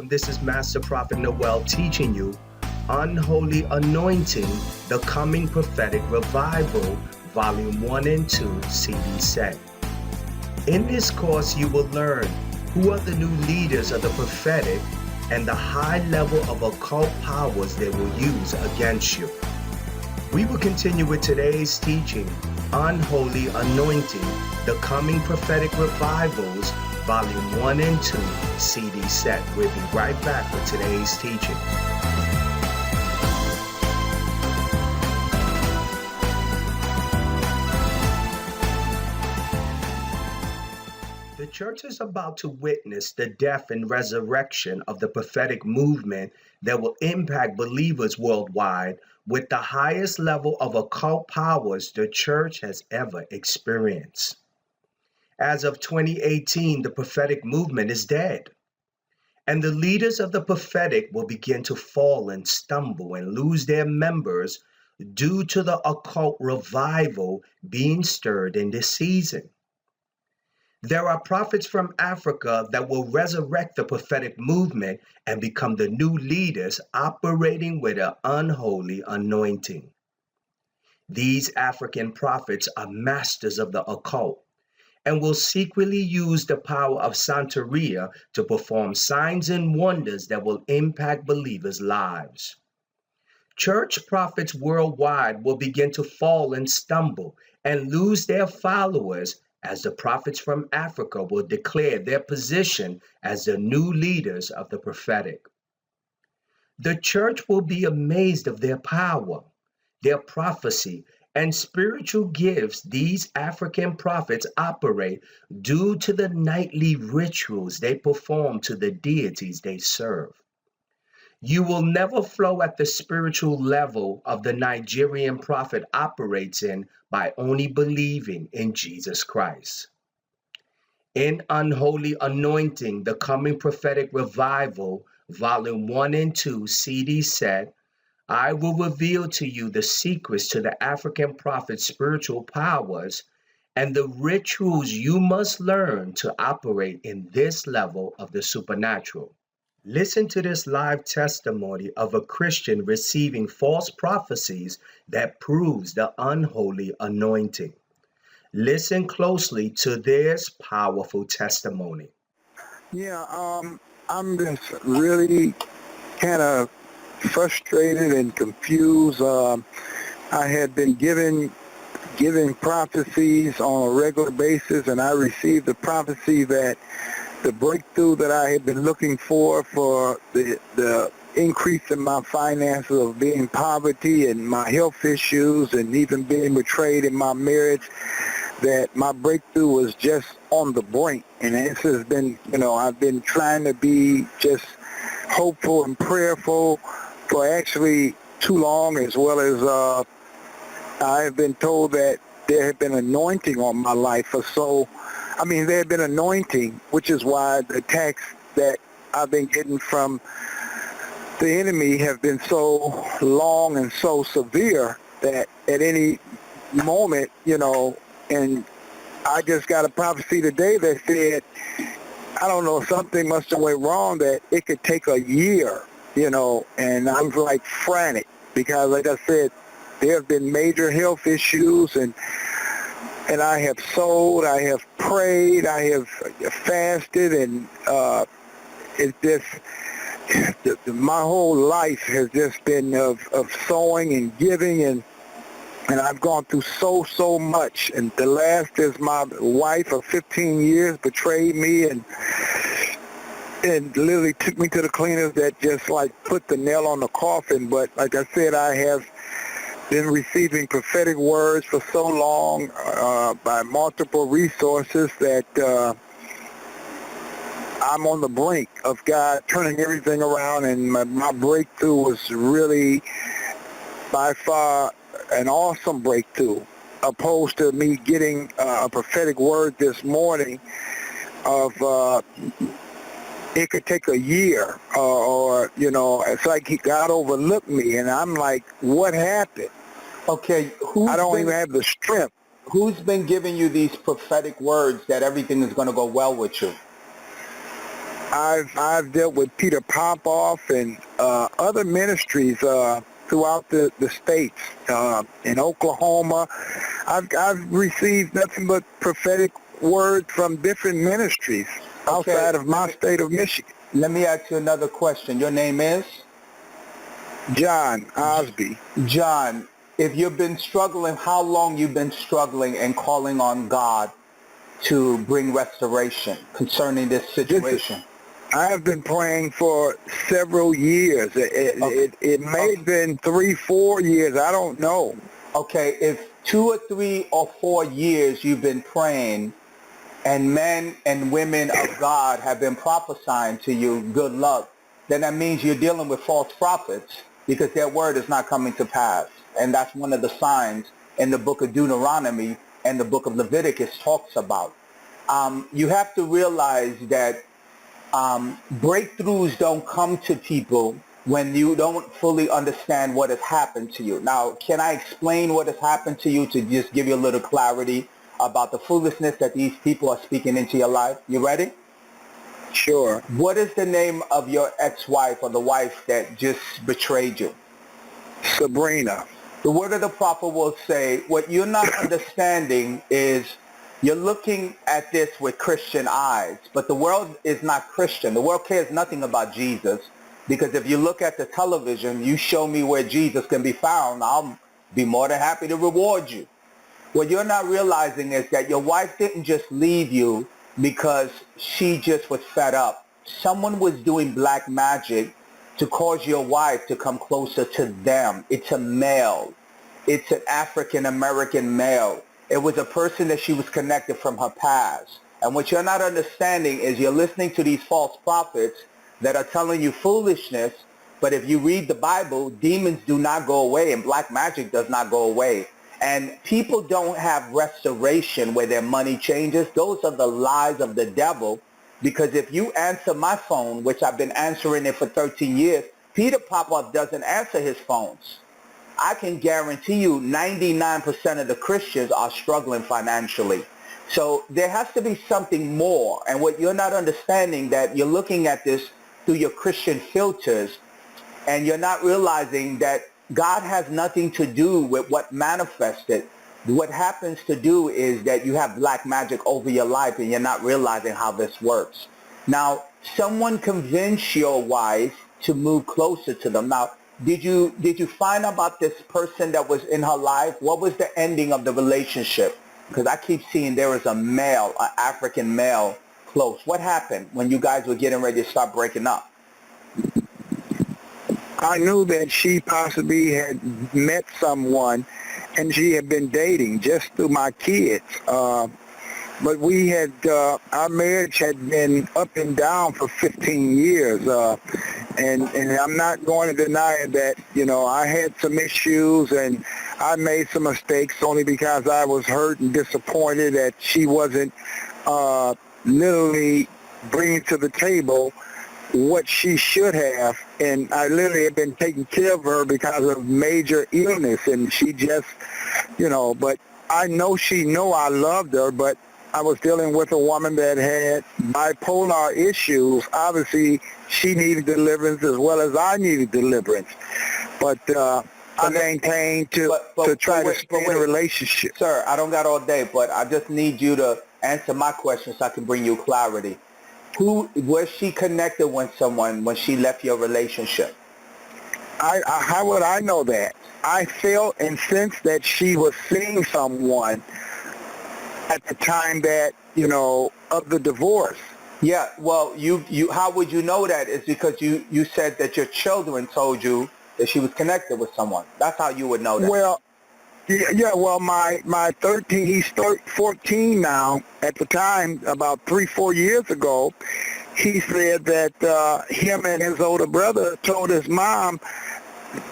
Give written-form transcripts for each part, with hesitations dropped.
This is Master Prophet Noel teaching you Unholy Anointing, the Coming Prophetic Revival, Volume 1 and 2, CD set. In this course, you will learn who are the new leaders of the prophetic and the high level of occult powers they will use against you. We will continue with today's teaching, Unholy Anointing, the Coming Prophetic Revivals, Volume 1 and 2, CD set. We'll be right back with today's teaching. The church is about to witness the death and resurrection of the prophetic movement that will impact believers worldwide with the highest level of occult powers the church has ever experienced. As of 2018, the prophetic movement is dead, and the leaders of the prophetic will begin to fall and stumble and lose their members due to the occult revival being stirred in this season. There are prophets from Africa that will resurrect the prophetic movement and become the new leaders operating with an unholy anointing. These African prophets are masters of the occult and will secretly use the power of Santeria to perform signs and wonders that will impact believers' lives. Church prophets worldwide will begin to fall and stumble and lose their followers as the prophets from Africa will declare their position as the new leaders of the prophetic. The church will be amazed of their power, their prophecy, and spiritual gifts these African prophets operate due to the nightly rituals they perform to the deities they serve. You will never flow at the spiritual level of the Nigerian prophet operates in by only believing in Jesus Christ. In Unholy Anointing, the Coming Prophetic Revival, Volume 1 and 2, CD set, I will reveal to you the secrets to the African prophet's spiritual powers and the rituals you must learn to operate in this level of the supernatural. Listen to this live testimony of a Christian receiving false prophecies that proves the unholy anointing. Listen closely to this powerful testimony. I'm just really kind of frustrated and confused. I had been given prophecies on a regular basis, and I received the prophecy that the breakthrough that I had been looking for the increase in my finances, of being poverty and my health issues and even being betrayed in my marriage, that my breakthrough was just on the brink. And this has been, I've been trying to be just hopeful and prayerful for actually too long, as well as I have been told that there had been anointing on my life there had been anointing, which is why the attacks that I've been getting from the enemy have been so long and so severe that at any moment, and I just got a prophecy today that said, I don't know, something must have went wrong, that it could take a year, and I'm like frantic because, like I said, there have been major health issues, and I have sold, I have prayed, I have fasted, and it's just, my whole life has just been of sowing and giving, and I've gone through so much. And the last is my wife of 15 years betrayed me and literally took me to the cleaners that just like put the nail on the coffin. But like I said, I have been receiving prophetic words for so long by multiple resources that I'm on the brink of God turning everything around, and my breakthrough was really by far an awesome breakthrough, opposed to me getting a prophetic word this morning of it could take a year, or it's like God overlooked me, and I'm like, what happened? Okay, I don't even have the strength. Who's been giving you these prophetic words that everything is going to go well with you? I've dealt with Peter Popoff and other ministries throughout the states. In Oklahoma, I've received nothing but prophetic words from different ministries outside of my state of Michigan. Let me ask you another question. Your name is? John Osby. John, if you've been struggling, how long you've been struggling and calling on God to bring restoration concerning this situation? I have been praying for several years. It may have been 3-4 years. I don't know. Okay, if 2 or 3 or 4 years you've been praying and men and women of God have been prophesying to you good luck, then that means you're dealing with false prophets because their word is not coming to pass. And that's one of the signs in the book of Deuteronomy and the book of Leviticus talks about. You have to realize that breakthroughs don't come to people when you don't fully understand what has happened to you. Now, can I explain what has happened to you to just give you a little clarity about the foolishness that these people are speaking into your life? You ready? Sure. What is the name of your ex-wife or the wife that just betrayed you? Sabrina. The word of the prophet will say, what you're not understanding is you're looking at this with Christian eyes, but the world is not Christian. The world cares nothing about Jesus, because if you look at the television, you show me where Jesus can be found, I'll be more than happy to reward you. What you're not realizing is that your wife didn't just leave you because she just was fed up. Someone was doing black magic to cause your wife to come closer to them. It's a male. It's an African-American male. It was a person that she was connected from her past. And what you're not understanding is you're listening to these false prophets that are telling you foolishness, but if you read the Bible, demons do not go away and black magic does not go away. And people don't have restoration where their money changes. Those are the lies of the devil, because if you answer my phone, which I've been answering it for 13 years, Peter Popoff doesn't answer his phones. I can guarantee you 99% of the Christians are struggling financially. So there has to be something more. And what you're not understanding, that you're looking at this through your Christian filters, and you're not realizing that God has nothing to do with what manifested. What happens to do is that you have black magic over your life and you're not realizing how this works. Now, someone convinced your wife to move closer to them. Now, did you find out about this person that was in her life? What was the ending of the relationship? Because I keep seeing there is a male, an African male close. What happened when you guys were getting ready to start breaking up? I knew that she possibly had met someone and she had been dating just through my kids. But we had, our marriage had been up and down for 15 years. And I'm not going to deny that, you know, I had some issues and I made some mistakes only because I was hurt and disappointed that she wasn't literally bringing to the table what she should have. And I literally have been taking care of her because of major illness. And she just, you know, but I know she knew I loved her, but I was dealing with a woman that had bipolar issues. Obviously, she needed deliverance as well as I needed deliverance. But I maintained to try to stay in a relationship. Sir, I don't got all day, but I just need you to answer my question so I can bring you clarity. Who was she connected with someone when she left your relationship? How would I know that? I felt and sensed that she was seeing someone at the time that, you know, of the divorce. Yeah, well, you how would you know that? It's because you said that your children told you that she was connected with someone. That's how you would know that. Well, yeah, well, my 13, he's 14 now. At the time, about 3-4 years ago, he said that him and his older brother told his mom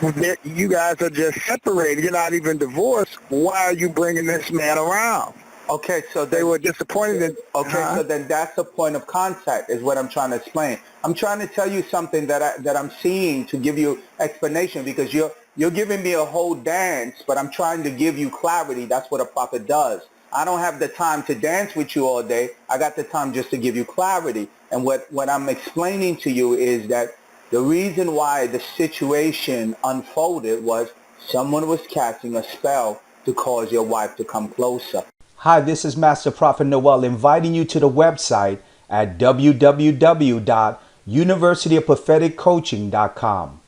that you guys are just separated. You're not even divorced. Why are you bringing this man around? Okay, so they were disappointed. So then that's the point of contact, is what I'm trying to explain. I'm trying to tell you something that I'm seeing to give you explanation, because You're giving me a whole dance, but I'm trying to give you clarity. That's what a prophet does. I don't have the time to dance with you all day. I got the time just to give you clarity. And what I'm explaining to you is that the reason why the situation unfolded was someone was casting a spell to cause your wife to come closer. Hi, this is Master Prophet Noel inviting you to the website at www.universityofpropheticcoaching.com.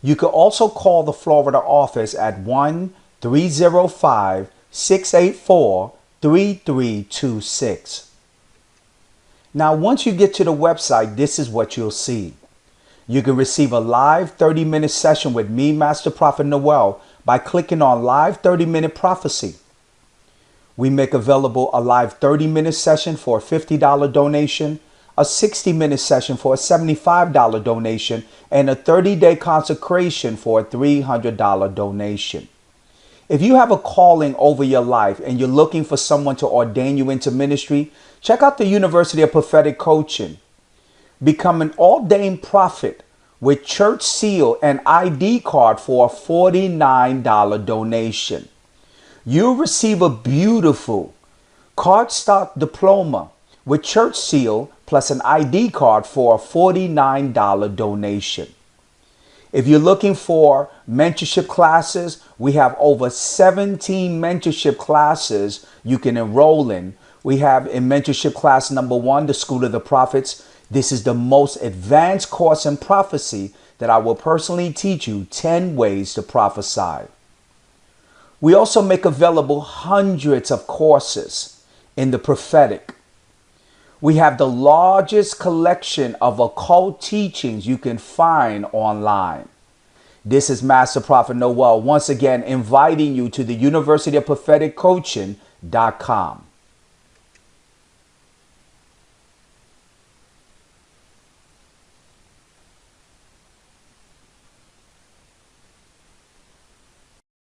You can also call the Florida office at 1-305-684-3326. Now, once you get to the website, this is what you'll see. You can receive a live 30-minute session with me, Master Prophet Noel, by clicking on Live 30-Minute Prophecy. We make available a live 30-minute session for a $50 donation, a 60-minute session for a $75 donation, and a 30-day consecration for a $300 donation. If you have a calling over your life and you're looking for someone to ordain you into ministry, check out the University of Prophetic Coaching. Become an ordained prophet with church seal and ID card for a $49 donation. You'll receive a beautiful cardstock diploma with church seal plus an ID card for a $49 donation. If you're looking for mentorship classes, we have over 17 mentorship classes you can enroll in. We have in mentorship class number 1, the School of the Prophets. This is the most advanced course in prophecy that I will personally teach you 10 ways to prophesy. We also make available hundreds of courses in the prophetic. We have the largest collection of occult teachings you can find online. This is Master Prophet Noel once again inviting you to the University of Prophetic Coaching.com.